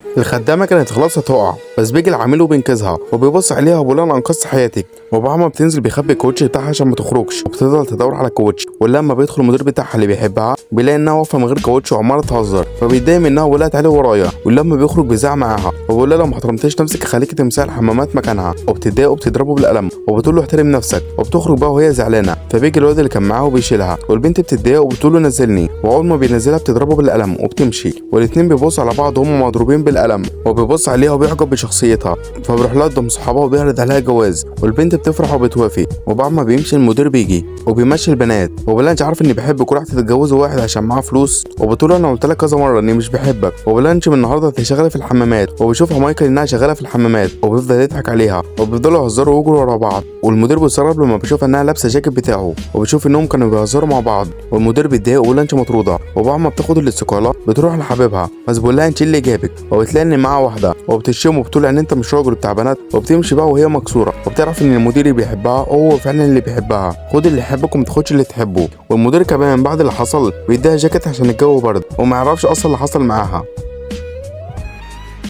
الخدامة كانت خلاص هتقع، بس بيجي العميل وبينقذها وبيبص عليها وبيقول لها انا انقذت حياتك. وبعد ما بتنزل بيخبي الكوتش بتاعها عشان ما تخرجش، وبتفضل تدور على الكوتش. ولما بيدخل المدير بتاعها اللي بيحبها بيلاقي انها واقفه من غير كوتش وعماله تهزر، فبيتضايق منها وبيقول لها تعالي ورايا. ولما بيخرج بيزعق معاها وبيقول لها لو ما احترمتيش نفسك خليكي تمسحي الحمامات مكانها. وبتتضايق وبتضربه بالقلم وبتقول له احترم نفسك. وبتخرج بقى وهي زعلانه، فبيجي الواد اللي كان معاها وبيشيلها، والبنت بتتضايق وبتقول له نزلني. واول ما بينزلها بتضربه بالقلم وبتمشي، والاتنين بيبصوا على بعض وهم مضروبين بالقلم. وبيبص عليها وبيعجب بشخصيتها، فبيروح لها قدام صحابها وبيعرض عليها جواز، والبنت بتفرح وبتوافق. وبعد ما بيمشي المدير بيجي وبيمشي البنات وبيقول لها انت عارف اني بحبك وراح تتجوزوا واحد عشان معاه فلوس. وبتقول انا قلت لك كذا مره اني مش بحبك. وبيقول لها انت من النهارده هتشتغلي في الحمامات. وبيشوفها مايكل انها شغاله في الحمامات وبيفضل يضحك عليها وبيفضلوا يهزروا ويجروا ورا بعض. والمدير بيستغرب لما بيشوف انها لابسه الجاكيت بتاعه، وبيشوف انهم كانوا بيهزروا مع بعض. والمدير بيتضايق ويقول لها انت مطروده. وبعد ما بتاخد الاستقاله بتروح لحبيبها، بس بيقول لها انت اللي جابك. وبتلاقي ان معاها واحده وبتشتمه وبتقول ان انت مش راجل بتاع بنات. وبتمشي بقى وهي مكسوره، وبتعرف ان المدير اللي بيحبها هو فعلا اللي بيحبها. خد اللي يحبك وما تاخدش اللي تحبه. والمدير كمان بعد اللي حصل بيديها جاكيت عشان الجو برد وما يعرفش اصلا اللي حصل معاها.